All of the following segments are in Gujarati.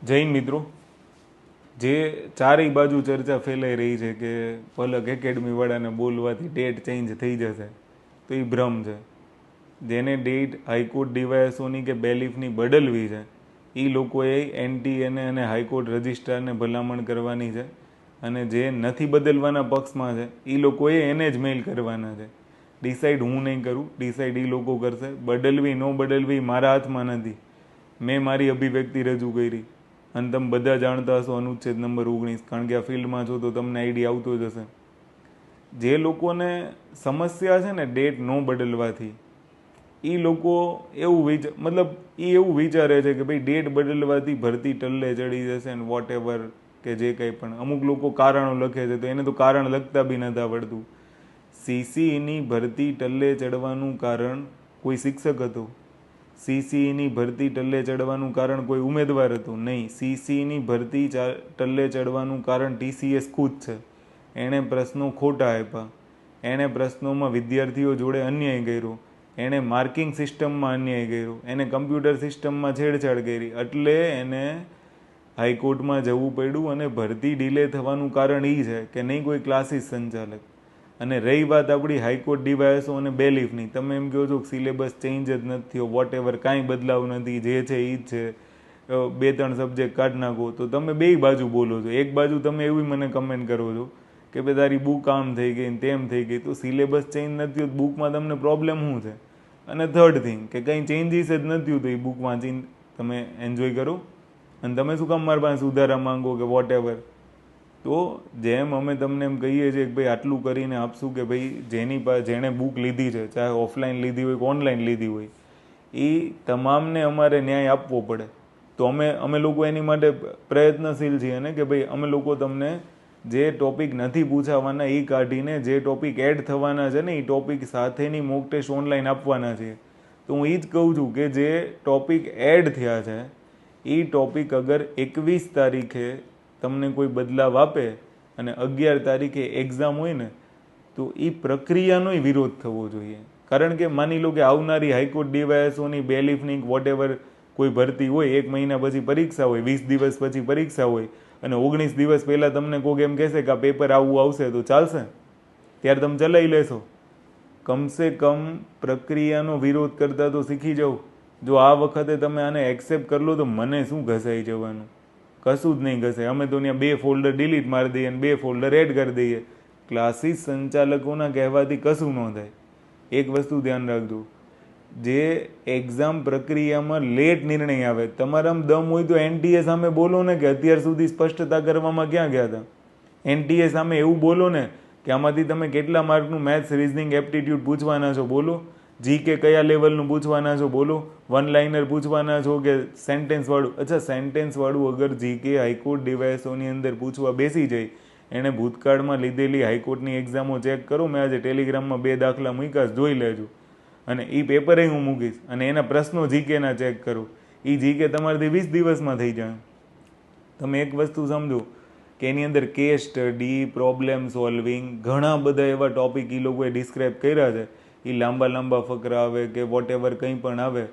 જૈન મિત્રો, જે ચારેય બાજુ ચર્ચા ફેલાઈ રહી છે કે પલક એકેડમીવાળાને બોલવાથી ડેટ ચેન્જ થઈ જશે, તો એ ભ્રમ છે. જેને ડેટ હાઈકોર્ટ ડીવાયએસઓની કે બેલીફની બદલવી છે એ લોકોએ એનટીએને અને હાઈકોર્ટ રજિસ્ટ્રારને ભલામણ કરવાની છે, અને જે નથી બદલવાના પક્ષમાં છે એ લોકોએ એને જ મેઇલ કરવાના છે. ડિસાઈડ હું નહીં કરું, ડિસાઈડ એ લોકો કરશે. બદલવી ન બદલવી મારા હાથમાં નથી. મેં મારી અભિવ્યક્તિ રજૂ કરી અને તમે બધા જાણતા હશો અનુચ્છેદ નંબર 19, કારણ કે આ ફિલ્ડમાં છો તો તમને આઈડિયા આવતો જ હશે. જે લોકોને સમસ્યા છે ને ડેટ ન બદલવાથી, એ લોકો એવું વિચારે છે કે ભાઈ ડેટ બદલવાથી ભરતી ટલ્લે ચડી જશે ને વોટ એવર, કે જે કંઈ પણ. અમુક લોકો કારણો લખે છે તો એને તો કારણ લખતા બી નથી આવડતું. સીસીઈની ભરતી ટલ્લે ચડવાનું કારણ કોઈ શિક્ષક હતો? સીસીઈની ભરતી ટલ્લે ચડવાનું કારણ કોઈ ઉમેદવાર હતું? નહીં. સીસીઈની ભરતી ટલ્લે ચડવાનું કારણ ટીસીએસ ખુદ છે. એણે પ્રશ્નો ખોટા આપ્યા, એણે પ્રશ્નોમાં વિદ્યાર્થીઓ જોડે અન્યાય કર્યો, એણે માર્કિંગ સિસ્ટમમાં અન્યાય કર્યો, એને કમ્પ્યુટર સિસ્ટમમાં છેડછાડ કરી, એટલે એને હાઈકોર્ટમાં જવું પડ્યું. અને ભરતી ડિલે થવાનું કારણ એ છે કે નહીં કોઈ ક્લાસીસ સંચાલક. અને રહી વાત આપણી હાઈકોર્ટ ડીવાયએસઓ અને બેલીફની, તમે એમ કહો છો કે સિલેબસ ચેન્જ જ નથી થયો, વોટ એવર, કાંઈ બદલાવ નથી, જે છે એ જ છે, 2-3 સબ્જેક્ટ કાઢી નાખો, તો તમે બે બાજુ બોલો છો. એક બાજુ તમે એવી મને કમેન્ટ કરો છો કે ભાઈ તારી બુક આમ થઈ ગઈ ને તેમ થઈ ગઈ, તો સિલેબસ ચેન્જ નથી થયો બુકમાં તમને પ્રોબ્લેમ શું છે? અને થર્ડ થિંગ કે કંઈ ચેન્જીસ જ નથી થયું તો એ બુક વાંચીને તમે એન્જોય કરો, અને તમે શું કામ મારી પાસે સુધારા માંગો કે વોટ એવર. તો જેમ અમે તમને એમ કહીએ છીએ કે ભાઈ આટલું કરીને આપશું કે ભાઈ જેણે બુક લીધી છે, ચાહે ઓફલાઈન લીધી હોય કે ઓનલાઈન લીધી હોય, એ તમામને અમારે ન્યાય આપવો પડે. તો અમે લોકો એની માટે પ્રયત્નશીલ છીએ ને કે ભાઈ અમે લોકો તમને જે ટોપિક નથી પૂછાવાના એ કાઢીને જે ટોપિક એડ થવાના છે ને એ ટોપિક સાથેની મોક ટેસ્ટ ઓનલાઈન આપવાના છે. તો હું એ જ કહું છું કે જે ટોપિક એડ થયા છે એ ટોપિક અગર 21 તારીખે તમને કોઈ બદલાવ આપે અને 11 તારીખે એક્ઝામ હોય ને, તો એ પ્રક્રિયાનો વિરોધ થવો જોઈએ. કારણ કે માની લો કે આવનારી હાઈકોર્ટ ડીવાયએસઓની બેલીફની વોટ એવર કોઈ ભરતી હોય, 1 મહિના પછી પરીક્ષા હોય, 20 દિવસ પછી પરીક્ષા હોય, અને 19 દિવસ પહેલાં તમને કોઈક એમ કહેશે કે આ પેપર આવું આવશે, તો ચાલશે? ત્યારે તમે ચલાવી લેશો? કમસે કમ પ્રક્રિયાનો વિરોધ કરતા તો શીખી જાઓ. જો આ વખતે તમે આને એક્સેપ્ટ કરી લો તો મને શું ઘસાઈ જવાનું? કશું જ નહીં ઘસે. અમે તો ત્યાં 2 ફોલ્ડર ડિલીટ મારી દઈએ અને 2 ફોલ્ડર એડ કરી દઈએ. ક્લાસીસ સંચાલકોના કહેવાથી કશું ન થાય. એક વસ્તુ ધ્યાન રાખજો, જે એક્ઝામ પ્રક્રિયામાં લેટ નિર્ણય આવે, તમારામાં દમ હોય તો એનટીએ સામે બોલો ને કે અત્યાર સુધી સ્પષ્ટતા કરવામાં ક્યાં ગયા હતા. એનટીએ સામે એવું બોલો ને કે આમાંથી તમે કેટલા માર્કનું મેથ્સ, રિઝનિંગ, એપ્ટિટ્યૂડ પૂછવાના છો, બોલો. જીકે કયા લેવલનું પૂછવાના છો, બોલો. વન લાઇનર પૂછવાના છો કે સેન્ટેન્સવાળું? અચ્છા, સેન્ટેન્સવાળું અગર જીકે હાઈકોર્ટ ડીવાયએસઓની અંદર પૂછવા બેસી જાય, એણે ભૂતકાળમાં લીધેલી હાઈકોર્ટની એક્ઝામો ચેક કરો. મેં આજે ટેલિગ્રામમાં 2 દાખલા મૂક્યા, જોઈ લેજો. અને એ પેપરે હું મૂકીશ, અને એના પ્રશ્નો જીકેના ચેક કરો. એ જીકે તમારાથી 20 દિવસમાં થઈ જાય. તમે એક વસ્તુ સમજો કે એની અંદર કેસ સ્ટડી, પ્રોબ્લેમ સોલ્વિંગ, ઘણા બધા એવા ટોપિક એ લોકોએ ડિસ્ક્રાઇબ કર્યા છે. એ લાંબા લાંબા ફકરા આવે કે વોટ એવર કંઈ પણ આવે,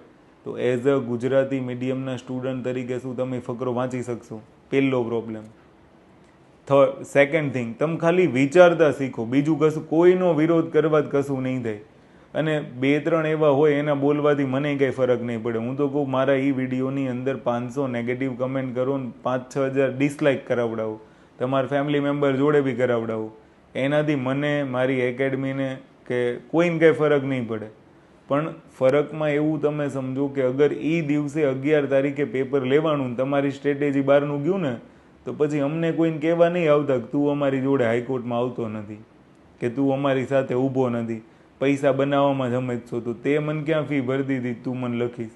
તો એઝ અ ગુજરાતી મીડિયમના સ્ટુડન્ટ તરીકે શું તમે ફકરો વાંચી શકશો? પહેલો પ્રોબ્લેમ. સેકન્ડ થિંગ, તમે ખાલી વિચારતા શીખો, બીજું કશું. કોઈનો વિરોધ કરવા જ કશું નહીં થાય. અને 2-3 એવા હોય એના બોલવાથી મને કંઈ ફરક નહીં પડે. હું તો કહું મારા એ વિડીયોની અંદર 500 નેગેટિવ કમેન્ટ કરો ને 5-6 હજાર ડિસલાઇક કરાવડાવો, તમારા ફેમિલી મેમ્બર જોડે બી કરાવડાવો. એનાથી મને, મારી એકેડમીને કે કોઈને કંઈ ફરક નહીં પડે. પણ ફરકમાં એવું તમે સમજો કે અગર એ દિવસે 11 તારીખે પેપર લેવાનું ને તમારી સ્ટ્રેટેજી બહારનું ગયું ને, તો પછી અમને કોઈને કહેવા નહીં આવતા કે તું અમારી જોડે હાઈકોર્ટમાં આવતો નથી, કે તું અમારી સાથે ઊભો નથી, પૈસા બનાવવામાં જ અમે જ છો. તો તે મને ક્યાં ફી ભરી દીધી તું મને લખીશ?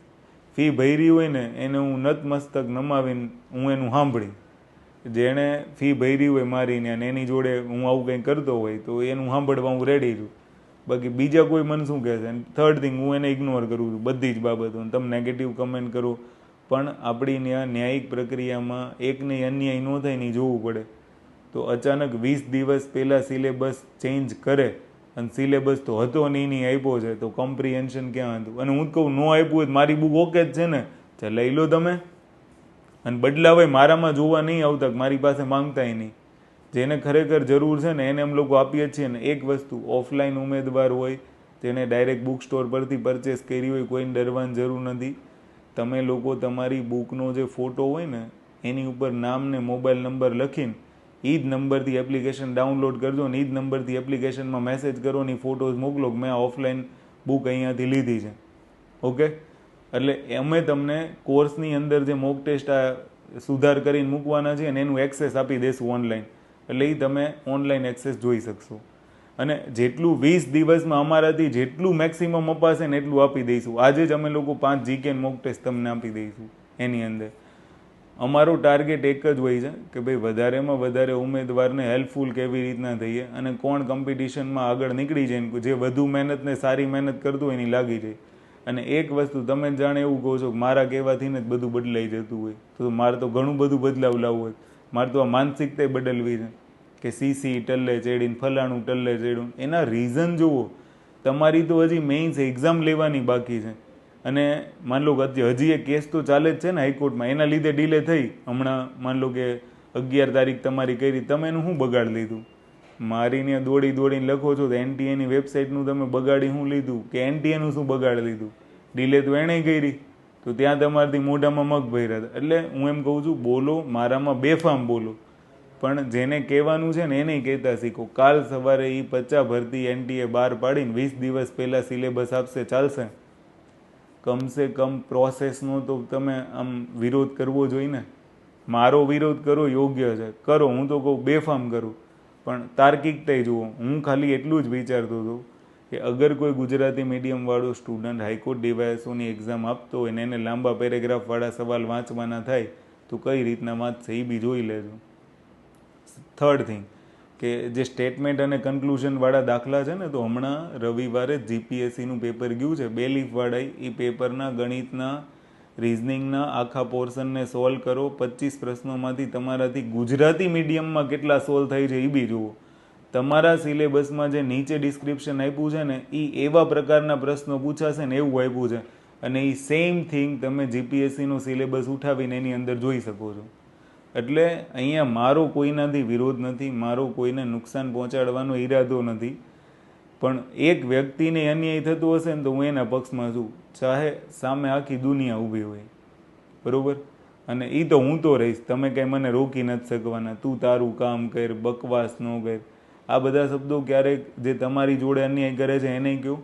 ફી ભરી હોય ને એને હું નતમસ્તક નમાવીને હું એનું સાંભળી. જેણે ફી ભરી હોય મારીને અને એની જોડે હું આવું કંઈ કરતો હોય તો એનું સાંભળવા હું રેડી છું. બાકી બીજા કોઈ મને શું કહે છે? થર્ડ થિંગ, હું એને ઇગ્નોર કરું છું બધી જ બાબતો. તમે નેગેટિવ કમેન્ટ કરો, પણ આપણી ત્યાં ન્યાયિક પ્રક્રિયામાં એકને અન્યાય ન થાય નહીં જોવું પડે. તો અચાનક 20 દિવસ પહેલાં સિલેબસ ચેન્જ કરે, અને સિલેબસ તો હતો નહીં આપ્યો છે, તો કોમ્પ્રિહેન્શન ક્યાં હતું? અને હું જ કહું ન આપ્યું હોય મારી બુક ઓકે જ છે ને, ચાલ લઈ લો તમે. અને બદલાવ મારામાં જોવા નહીં આવતા, મારી પાસે માંગતાય નહીં. જેને ખરેખર જરૂર છે ને એને અમે લોકો આપીએ છીએ ને. એક વસ્તુ, ઓફલાઈન ઉમેદવાર હોય તેને ડાયરેક્ટ બુક સ્ટોર પરથી પરચેસ કરી હોય, કોઈને ડરવાની જરૂર નથી. તમે લોકો તમારી બુકનો જે ફોટો હોય ને એની ઉપર નામ ને મોબાઈલ નંબર લખીને એ જ નંબરથી એપ્લિકેશન ડાઉનલોડ કરજો ને એ જ નંબરથી એપ્લિકેશનમાં મેસેજ કરો ને ફોટોઝ મોકલો કે મેં ઓફલાઈન બુક અહીંયાથી લીધી છે. ઓકે, એટલે અમે તમને કોર્સની અંદર જે મોક ટેસ્ટ સુધાર કરીને મૂકવાના છે અને એનું એક્સેસ આપી દઈશું ઓનલાઈન, એટલે એ તમે ઓનલાઈન એક્સેસ જોઈ શકશો. અને જેટલું 20 દિવસમાં અમારાથી જેટલું મેક્સિમમ અપાશે ને એટલું આપી દઈશું. આજે જ અમે લોકો 5 જીકે મોક ટેસ્ટ તમને આપી દઈશું. એની અંદર અમારો ટાર્ગેટ એક જ હોય છે કે ભાઈ વધારેમાં વધારે ઉમેદવારને હેલ્પફુલ કેવી રીતના થઈએ અને કોણ કોમ્પિટિશનમાં આગળ નીકળી જાય, જે વધુ મહેનત ને સારી મહેનત કરતું હોય એની લાગી જાય. અને એક વસ્તુ તમે જાણે એવું કહો છો કે મારા કહેવાથી ને જ બધું બદલાઈ જતું હોય, તો મારે તો ઘણું બધું બદલાવ લાવવું હોય. મારે તો આ માનસિકતા બદલવી છે કે સીસી ટલ્લે ચેડીને ફલાણું ટલ્લે ચેડું. એના રીઝન જુઓ, તમારી તો હજી મેઇન્સ એક્ઝામ લેવાની બાકી છે અને માન લો કે હજી એક કેસ તો ચાલે જ છે ને હાઈકોર્ટમાં, એના લીધે ડીલે થઈ. હમણાં માન લો કે 11 તારીખ તમારી કરી, તમે એનું શું બગાડ લીધું? મારી ત્યાં દોડી દોડીને લખો છો તો એનટીએની વેબસાઇટનું તમે બગાડી શું લીધું કે એનટીએનું શું બગાડ લીધું? ડીલે તો એણે કરી, તો ત્યાં તમારાથી મોઢામાં મગ ભર્યા હતા. એટલે હું એમ કહું છું, બોલો મારામાં બેફામ બોલો, પણ જેને કહેવાનું છે ને એને કહેતા શીખો. કાલ સવારે એ 50 ભરતી એનટીએ બહાર પાડીને 20 દિવસ પહેલાં સિલેબસ આપશે, ચાલશે? કમસે કમ પ્રોસેસનો તો તમે આમ વિરોધ કરવો જોઈએ ને. મારો વિરોધ કરો યોગ્ય છે, કરો, હું તો કહું બેફામ કરું, પણ તાર્કિકતા જુઓ. હું ખાલી એટલું જ વિચારતો હતો કે અગર કોઈ ગુજરાતી મીડિયમવાળો સ્ટુડન્ટ હાઈકોર્ટ ડીવાયએસઓની એક્ઝામ આપતો હોય ને એને લાંબા પેરેગ્રાફવાળા સવાલ વાંચવાના થાય તો કઈ રીતના વાંચશે એ બી જોઈ લેજો. થર્ડ થિંગ કે જે સ્ટેટમેન્ટ અને કન્ક્લુઝનવાળા દાખલા છે ને, તો હમણાં રવિવારે જીપીએસસીનું પેપર ગયું છે બેલીફવાળા, એ પેપરના ગણિતના રિઝનિંગના આખા પોર્શનને સોલ્વ કરો. 25 પ્રશ્નોમાંથી તમારાથી ગુજરાતી મીડિયમમાં કેટલા સોલ્વ થાય છે એ બી જુઓ. તમારા સિલેબસમાં જે નીચે ડિસ્ક્રિપ્શન આપ્યું છે ને એ એવા પ્રકારના પ્રશ્નો પૂછાશે ને એવું આપ્યું છે, અને એ સેમ થિંગ તમે જીપીએસસીનો સિલેબસ ઉઠાવીને એની અંદર જોઈ શકો છો. એટલે અહીંયા મારો કોઈનાથી વિરોધ નથી, મારો કોઈને નુકસાન પહોંચાડવાનો ઈરાદો નથી, પણ એક વ્યક્તિને અન્યાય થતો હશે ને તો હું એના પક્ષમાં છું, ચાહે સામે આખી દુનિયા ઊભી હોય. બરાબર? અને એ તો હું તો રહીશ, તમે કંઈ મને રોકી નથી શકવાના. તું તારું કામ કર, બકવાસ ન કર, આ બધા શબ્દો ક્યારેક જે તમારી જોડે અન્યાય કરે છે એને કહો.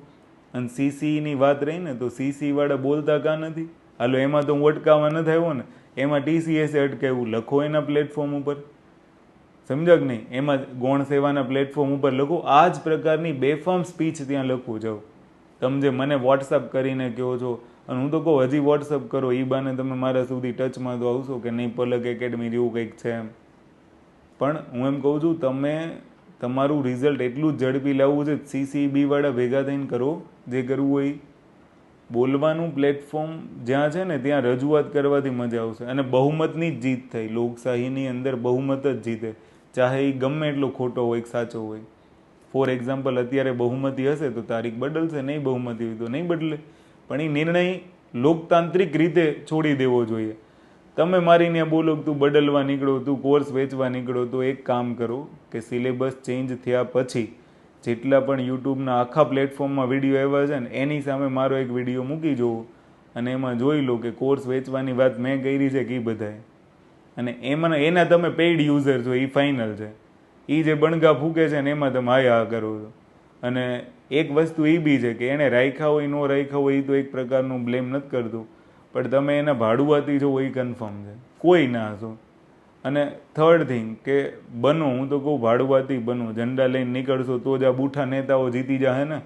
અને સીસીની વાત રહી ને, તો સીસીવાળા બોલતા કાં નથી? હાલો એમાં તો હું અટકાવવા નથી આવ્યો ને, એમાં ટીસીએસે અટકાવ્યું, લખો એના પ્લેટફોર્મ ઉપર. સમજા કે નહીં? એમાં ગૌણ સેવાના પ્લેટફોર્મ ઉપર લખો. આ જ પ્રકારની બેફામ સ્પીચ ત્યાં લખવું જાઓ. તમે જે મને વોટ્સઅપ કરીને કહો છો, અને હું તો કહું હજી વોટ્સઅપ કરો, એ બાને તમે મારા સુધી ટચમાં તો આવશો કે નહીં, પલક એકેડમી જેવું કંઈક છે એમ. પણ હું એમ કહું છું, તમે તમારું રિઝલ્ટ એટલું જ ઝડપી લાવવું છે, સીસીબી વાળા ભેગા થઈને કરો જે કરવું હોય. બોલવાનું પ્લેટફોર્મ જ્યાં છે ને ત્યાં રજૂઆત કરવાથી મજા આવશે, અને બહુમતની જ જીત થાય. લોકશાહીની અંદર બહુમત જ જીતે, ચાહે એ ગમે એટલો ખોટો હોય કે સાચો હોય. ફોર એક્ઝામ્પલ, અત્યારે બહુમતી હશે તો તારીખ બદલશે, નહીં બહુમતી હોય તો નહીં બદલે, પણ એ નિર્ણય લોકતાંત્રિક રીતે છોડી દેવો જોઈએ. તમે મારી ત્યાં બોલો કે તું બદલવા નીકળો, તું કોર્સ વેચવા નીકળો, તો એક કામ કરો કે સિલેબસ ચેન્જ થયા પછી જેટલા પણ યુટ્યુબના આખા પ્લેટફોર્મમાં વિડીયો આવ્યા છે ને એની સામે મારો એક વિડીયો મૂકી જુઓ, અને એમાં જોઈ લો કે કોર્સ વેચવાની વાત મેં કરી છે કે એ બધાએ, અને એમાં એના તમે પેઇડ યુઝર છો એ ફાઇનલ છે. એ જે બણગા ફૂકે છે ને એમાં તમે હાયા કરો છો. અને એક વસ્તુ એ બી છે કે એને રાખ્યા હોય ન રાખ્યા હોય એ તો એક પ્રકારનું બ્લેમ નથી કરતું, પણ તમે એના ભાડુઆતી જો એ કન્ફર્મ છે, કોઈ ના હશો. અને થર્ડ થિંગ કે બનો, હું તો કહું ભાડુઆતી બનો, ઝંડા લઈને નીકળશો તો જ આ બૂઠા નેતાઓ જીતી જાય ને,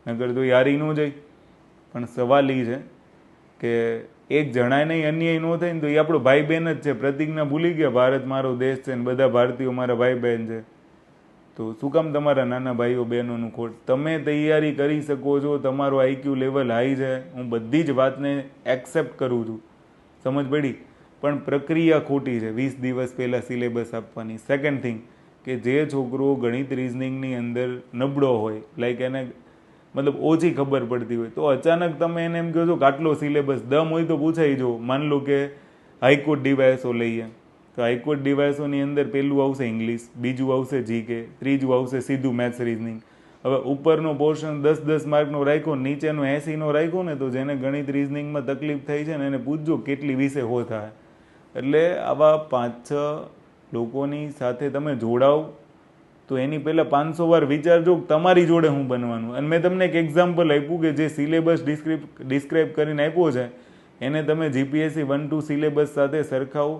નકર તો હારી ન જાય. પણ સવાલ એ છે કે એક જણાય નહીં અન્યાય ન થાય ને તો એ આપણો ભાઈ બહેન જ છે. પ્રતિજ્ઞા ભૂલી ગયા, ભારત મારો દેશ છે ને બધા ભારતીયો મારા ભાઈ બહેન છે, તો શું કામ તમારા નાના ભાઈઓ બહેનોનું ખોટ? તમે તૈયારી કરી શકો છો, તમારો આઈક્યુ લેવલ હાઈ છે, હું બધી જ વાતને એક્સેપ્ટ કરું છું, સમજ પડી, પણ પ્રક્રિયા ખોટી છે 20 દિવસ પહેલાં સિલેબસ આપવાની. સેકન્ડ થિંગ કે જે છોકરો ગણિત રિઝનિંગની અંદર નબળો હોય, લાઈક એને મતલબ ઓછી ખબર પડતી હોય, તો અચાનક તમે એને એમ કહો છો કે આટલો સિલેબસ દમ હોય તો પૂછાઈ જો. માન લો કે હાઈકોર્ટ ડીવાયએસઓ લઈએ તો હાઈકોર્ટ ડીવાયએસઓની અંદર પહેલું આવશે ઇંગ્લિશ, બીજું આવશે જીકે, ત્રીજું આવશે સીધું મેથ્સ રિઝનિંગ. હવે ઉપરનો પોર્શન 10-10 માર્કનો રાખ્યો, નીચેનો 80નો રાખ્યો ને, તો જેને ગણિત રિઝનિંગમાં તકલીફ થઈ છે ને એને પૂછજો કેટલી વિશે હો થાય. એટલે આવા 5-6 લોકોની સાથે તમે જોડાવ તો એની પહેલાં 500 વાર વિચારજો તમારી જોડે હું બનવાનું. અને મેં તમને એક એક્ઝામ્પલ આપ્યું કે જે સિલેબસ ડિસ્ક્રાઇબ કરીને આપ્યો છે એને તમે જીપીએસસી 1-2 સિલેબસ સાથે સરખાવો.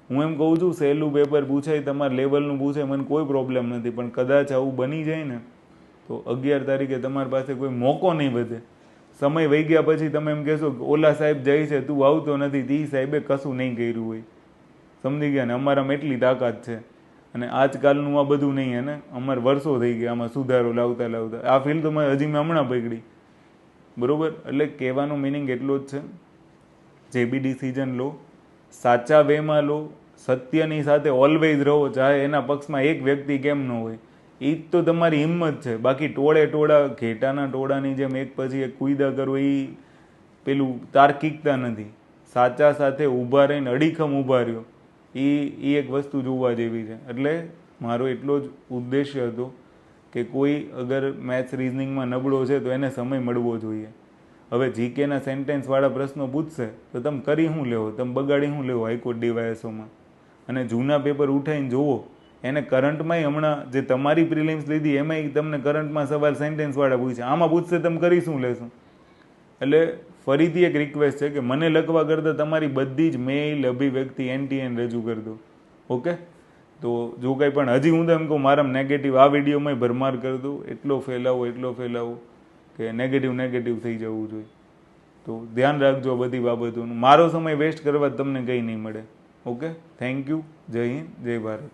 હું એમ કહું છું સહેલું પેપર પૂછાય, તમારા લેવલનું પૂછાય, મને કોઈ પ્રોબ્લેમ નથી, પણ કદાચ આવું બની જાય ને તો 11 તારીખે તમારી પાસે કોઈ મોકો નહીં વધે. સમય વહી ગયા પછી તમે એમ કહેશો કે ઓલા સાહેબ જાય છે તું આવતો નથી, તે સાહેબે કશું નહીં કર્યું હોય. સમજી ગયા ને, અમારામાં એટલી તાકાત છે. અને આજકાલનું આ બધું નહીં, હે ને અમારે વર્ષો થઈ ગયા આમાં સુધારો લાવતા લાવતા. આ ફિલ્ડ તો હજી મેં હમણાં પકડી, બરોબર. એટલે કહેવાનો મિનિંગ એટલો જ છે, જે બી ડિસિઝન લો સાચા વેમાં લો, સત્યની સાથે ઓલવેઝ રહો, ચાહે એના પક્ષમાં એક વ્યક્તિ કેમ ન હોય. એ જ તો તમારી હિંમત છે. બાકી ટોળા ઘેટાના ટોળાની જેમ એક પછી એક કુયદા કરો એ પેલું તાર્કિકતા નથી. સાચા સાથે ઊભા રહીને અડીખમ ઊભા રહ્યો, એ એક વસ્તુ જોવા જેવી છે. એટલે મારો એટલો જ ઉદ્દેશ્ય હતો કે કોઈ અગર મેથ્સ રિઝનિંગમાં નબળો છે તો એને સમય મળવો જોઈએ. હવે જીકેના સેન્ટેન્સવાળા પ્રશ્નો પૂછશે તો તમે કરી શું લેવો, તમે બગાડી શું લેવો હાઈકોર્ટ ડીવાયએસઓમાં. અને જૂના પેપર ઉઠાઈને જુઓ, એને કરંટમાંય હમણાં જે તમારી પ્રિલિમ્સ લીધી એમાંય તમને કરંટમાં સવાલ સેન્ટેન્સવાળા પૂછે, આમાં પૂછશે તમે કરી શું લેશું. એટલે ફરીથી એક રિક્વેસ્ટ છે કે મને લખવા કરતાં તમારી બધી જ મેઇલ, અભિવ્યક્તિ એન રજૂ કરી દો. ઓકે, તો જો કંઈ પણ હજી હું તો એમ કહું મારા નેગેટિવ આ વિડીયોમાં ભરમાર કરી દો, એટલો ફેલાવો કે નેગેટિવ થઈ જવું જોઈએ. તો ધ્યાન રાખજો બધી બાબતોનું. મારો સમય વેસ્ટ કરવા તમને કંઈ નહીં મળે. Okay, thank you. જય હિન્દ, જય ભારત.